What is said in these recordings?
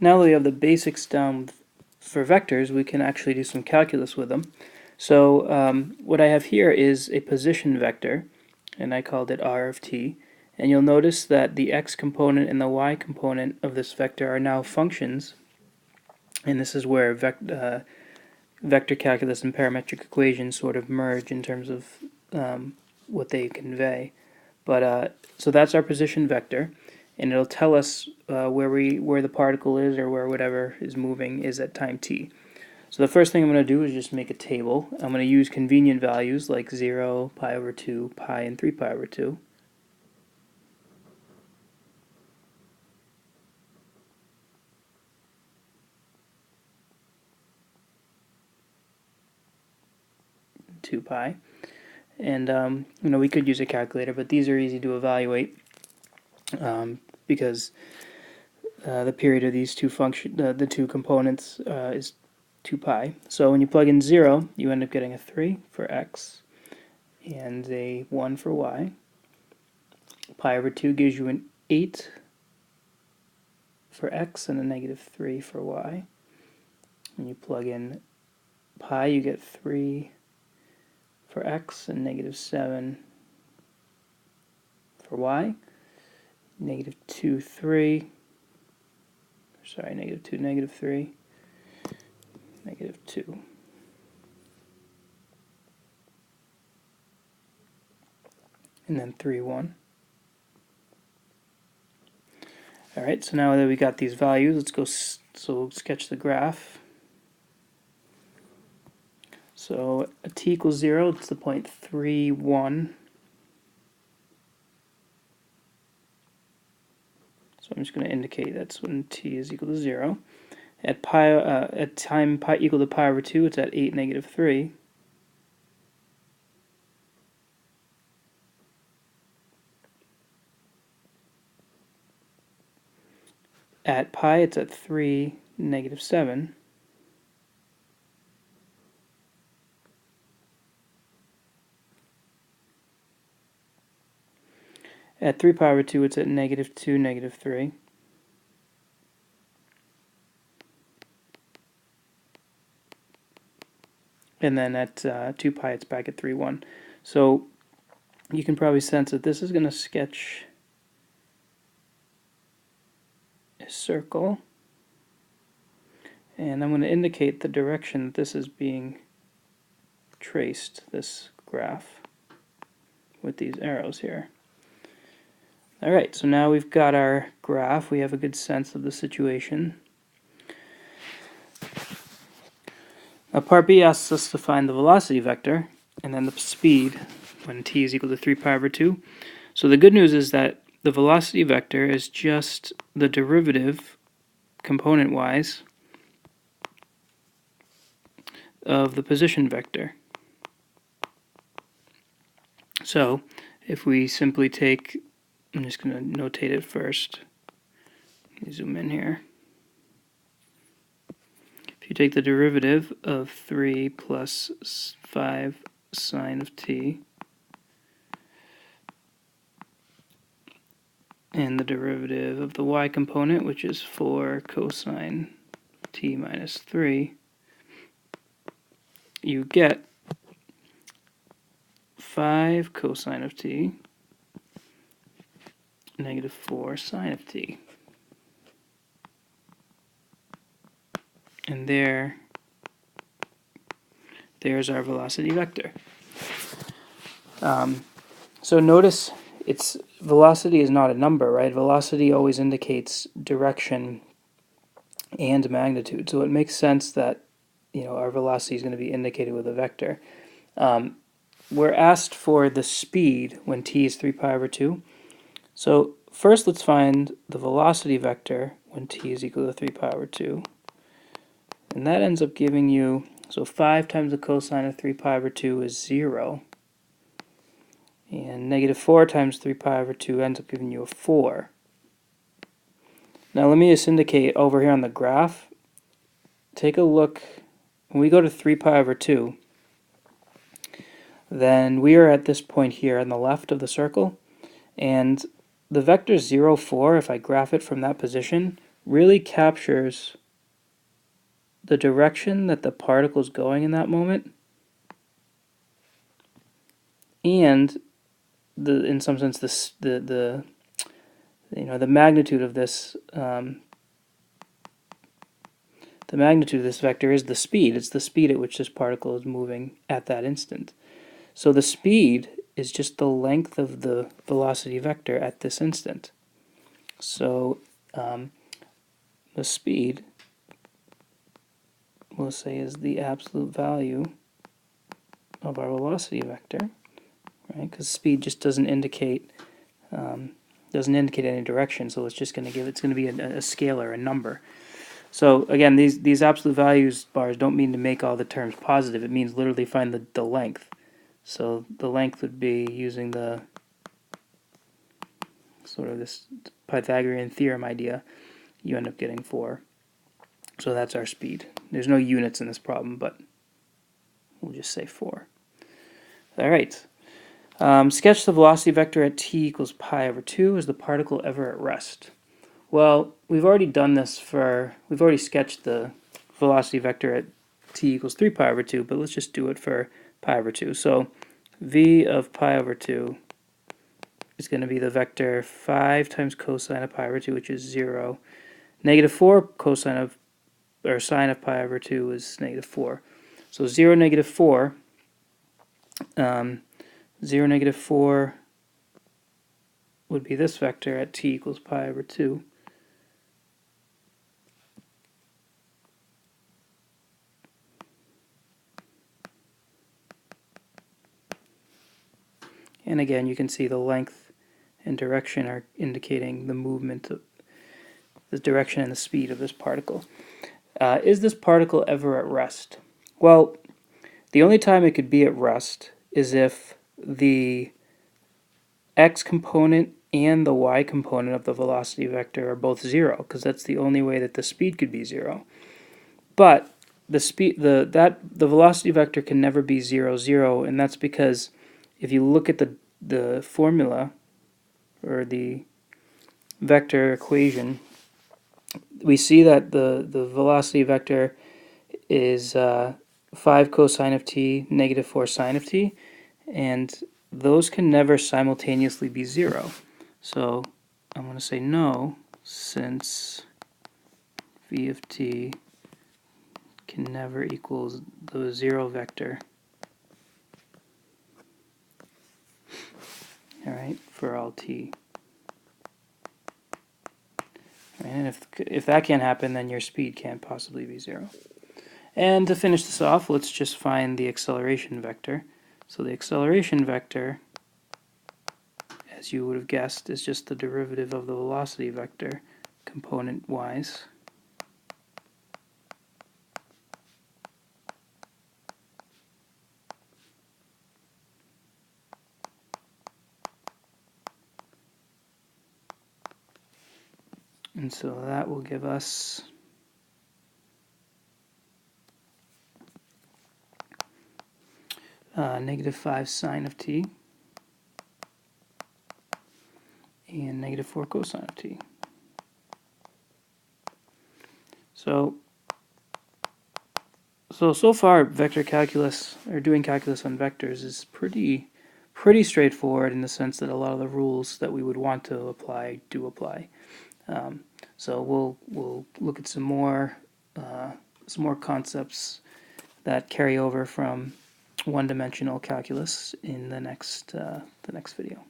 now that we have the basics down for vectors, we can actually do some calculus with them. So what I have here is a position vector, and I called it r of t. And you'll notice that the x component and the y component of this vector are now functions, and this is where vector calculus and parametric equations sort of merge in terms of what they convey. But so that's our position vector, and it'll tell us where the particle is, or where whatever is moving is at time t. So the first thing I'm going to do is just make a table. I'm going to use convenient values like 0, pi over 2, pi, and 3 pi over 2. Pi, and we could use a calculator, but these are easy to evaluate because the period of these the two components is 2 pi. So when you plug in 0, you end up getting a 3 for x and a 1 for y. Pi over 2 gives you an 8 for x and a negative 3 for y. When you plug in pi, you get 3 for x and negative 7 for y. Negative 2, 3. Sorry, negative 2, negative 3. Negative 2. And then 3, 1. Alright, so now that we got these values, let's go sketch the graph. So at t equals 0, it's the point 3, 1. So I'm just going to indicate that's when t is equal to 0. At time pi equal to pi over 2, it's at 8, negative 3. At pi, it's at 3, negative 7. At 3 pi over 2, it's at negative 2, negative 3. And then at 2 pi, it's back at 3, 1. So you can probably sense that this is going to sketch a circle. And I'm going to indicate the direction that this is being traced, this graph, with these arrows here. Alright, so now we've got our graph. We have a good sense of the situation. Now part B asks us to find the velocity vector and then the speed when t is equal to 3 pi over 2. So the good news is that the velocity vector is just the derivative, component-wise, of the position vector. So if we simply take, I'm just going to notate it first. Zoom in here. If you take the derivative of 3 plus 5 sine of t, and the derivative of the y component, which is 4 cosine t minus 3, you get 5 cosine of t, negative 4 sine of t. And there's our velocity vector. So notice its velocity is not a number, right? Velocity always indicates direction and magnitude. So it makes sense that our velocity is going to be indicated with a vector. We're asked for the speed when t is 3 pi over 2. So first let's find the velocity vector when t is equal to 3 pi over 2. And that ends up giving you, so 5 times the cosine of 3 pi over 2 is 0. And negative 4 times 3 pi over 2 ends up giving you a 4. Now let me just indicate over here on the graph, take a look, when we go to 3 pi over 2, then we are at this point here on the left of the circle, and the vector 0, 4, if I graph it from that position, really captures the direction that the particle is going in that moment, and in some sense the the magnitude of this the magnitude of this vector is the speed. It's the speed at which this particle is moving at that instant. So the speed is just the length of the velocity vector at this instant. So the speed, we'll say, is the absolute value of our velocity vector, right? Because speed just doesn't indicate any direction, so it's just going to be a scalar, a number. So again, these absolute values bars don't mean to make all the terms positive. It means literally find the length. So the length would be using the sort of this Pythagorean theorem idea. You end up getting 4. So that's our speed. There's no units in this problem, but we'll just say 4. All right. Sketch the velocity vector at t equals pi over 2. Is the particle ever at rest? Well, we've already done this we've already sketched the velocity vector at t equals 3 pi over 2, but let's just do it for pi over 2. So v of pi over 2 is going to be the vector 5 times cosine of pi over 2, which is 0. Negative 4 cosine of, or sine of pi over 2 is negative 4. So 0, negative 4, 0, negative 4 would be this vector at t equals pi over 2. And again, you can see the length and direction are indicating the movement of the direction and the speed of this particle. Is this particle ever at rest? Well, the only time it could be at rest is if the x component and the y component of the velocity vector are both 0, because that's the only way that the speed could be 0. But the velocity vector can never be 0, 0, and that's because if you look at the formula or the vector equation, we see that the velocity vector is 5 cosine of t, negative 4 sine of t, and those can never simultaneously be 0. So I'm going to say no, since v of t can never equal the 0 vector. All right, for all t. And if that can't happen, then your speed can't possibly be 0. And to finish this off, let's just find the acceleration vector. So the acceleration vector, as you would have guessed, is just the derivative of the velocity vector component-wise. And so that will give us negative 5 sine of t and negative 4 cosine of t. So far, vector calculus, or doing calculus on vectors, is pretty straightforward in the sense that a lot of the rules that we would want to apply do apply. So we'll look at some more concepts that carry over from one-dimensional calculus in the next video.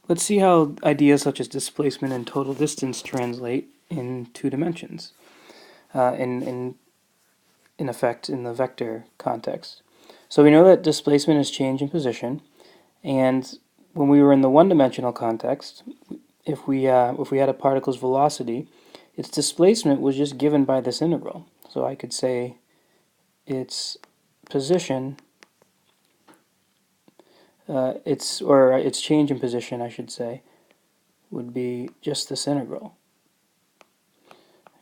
Let's see how ideas such as displacement and total distance translate in 2 dimensions. In effect, in the vector context. So we know that displacement is change in position, and when we were in the one-dimensional context, if we had a particle's velocity, its displacement was just given by this integral. So I could say its position, its change in position, I should say, would be just this integral.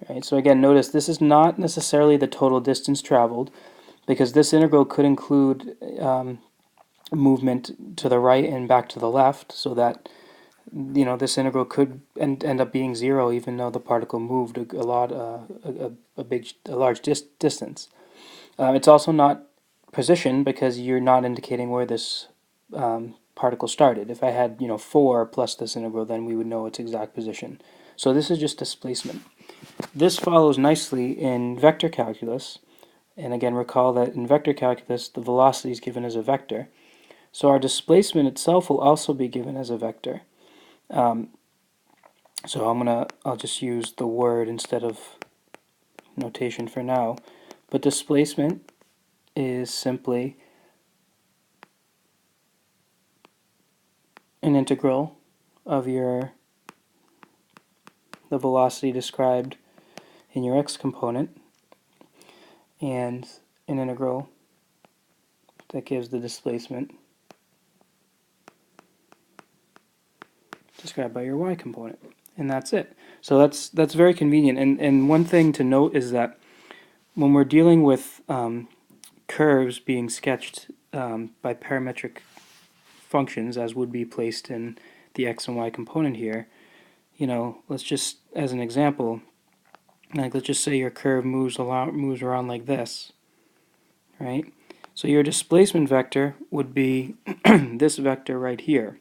Right, so again, notice this is not necessarily the total distance traveled, because this integral could include movement to the right and back to the left, so that this integral could end up being 0, even though the particle moved a large distance. It's also not position because you're not indicating where this particle started. If I had 4 plus this integral, then we would know its exact position. So this is just displacement. This follows nicely in vector calculus. And again, recall that in vector calculus, the velocity is given as a vector. So our displacement itself will also be given as a vector. So I'll just use the word instead of notation for now. But displacement is simply an integral of the velocity described in your x component, and an integral that gives the displacement described by your y component. And that's it. So that's very convenient. And one thing to note is that when we're dealing with curves being sketched by parametric functions, as would be placed in the x and y component here, let's just, as an example, let's just say your curve moves around like this, right? So your displacement vector would be this vector right here.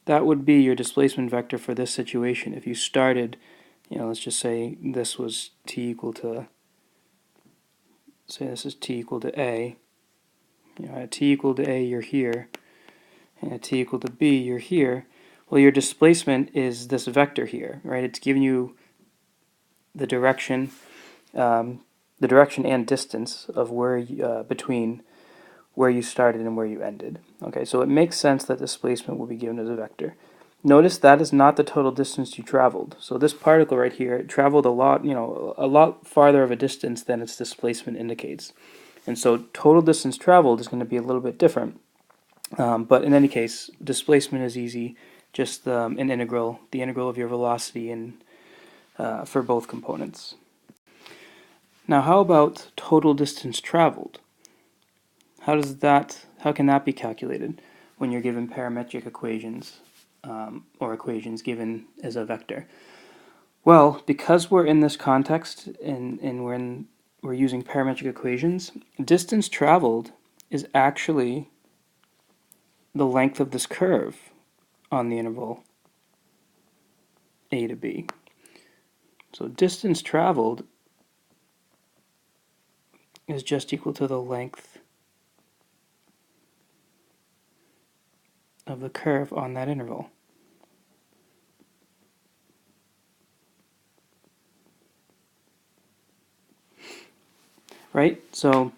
That would be your displacement vector for this situation. If you started, let's just say this was t equal to, say this is t equal to a. At t equal to a, you're here, and at t equal to b, you're here. Well, your displacement is this vector here, right? It's giving you the direction and distance of between where you started and where you ended. Okay, so it makes sense that displacement will be given as a vector. Notice that is not the total distance you traveled. So this particle right here, it traveled a lot farther of a distance than its displacement indicates. And so total distance traveled is going to be a little bit different. But in any case, displacement is easy, just the integral of your velocity for both components. Now, how about total distance traveled? How can that be calculated when you're given parametric equations or equations given as a vector? Well, because we're in this context and we're using parametric equations, distance traveled is actually the length of this curve on the interval a to b. So distance traveled is just equal to the length of the curve on that interval. Right? So,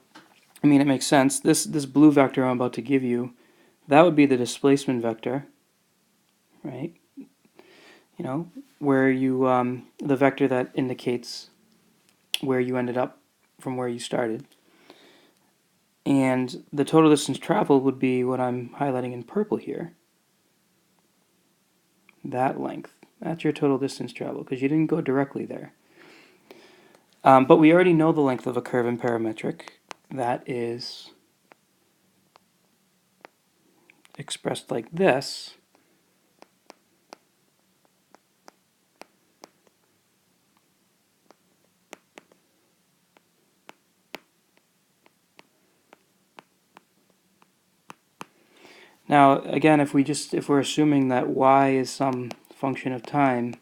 it makes sense. This blue vector I'm about to give you, that would be the displacement vector, right? Where the vector that indicates where you ended up from where you started. And the total distance traveled would be what I'm highlighting in purple here. That length. That's your total distance traveled, because you didn't go directly there. But we already know the length of a curve in parametric. That is expressed like this. Now, again, if we're assuming that y is some function of time,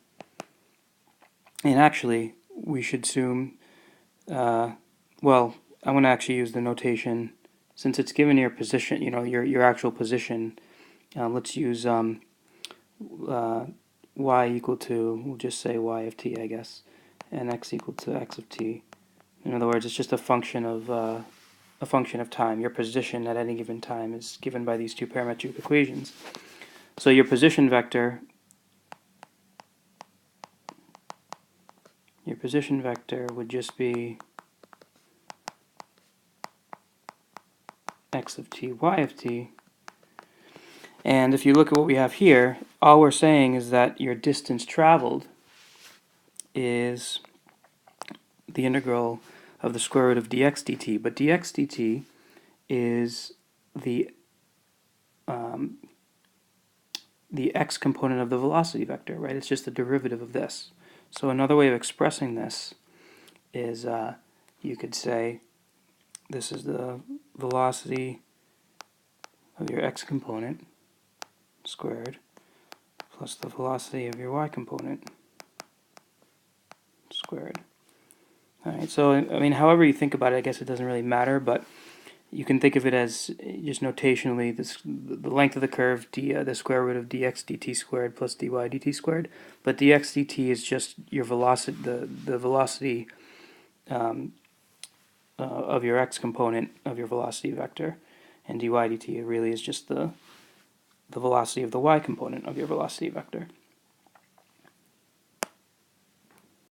and actually we should assume, well, I'm going to actually use the notation since it's given your position, your actual position. Let's use y equal to, we'll just say y of t, I guess, and x equal to x of t. In other words, it's just a function of time. Your position at any given time is given by these two parametric equations. So your position vector would just be x of t, y of t. And if you look at what we have here, all we're saying is that your distance traveled is the integral of the square root of dx dt. But dx dt is the the x component of the velocity vector, right? It's just the derivative of this. So another way of expressing this is you could say this is the velocity of your x component squared plus the velocity of your y component squared. All right, so I mean, however you think about it, I guess it doesn't really matter, but you can think of it as just notationally the length of the curve, the square root of dx dt squared plus dy dt squared. But dx dt is just your velocity, the velocity of your x component of your velocity vector, and dy dt really is just the velocity of the y component of your velocity vector.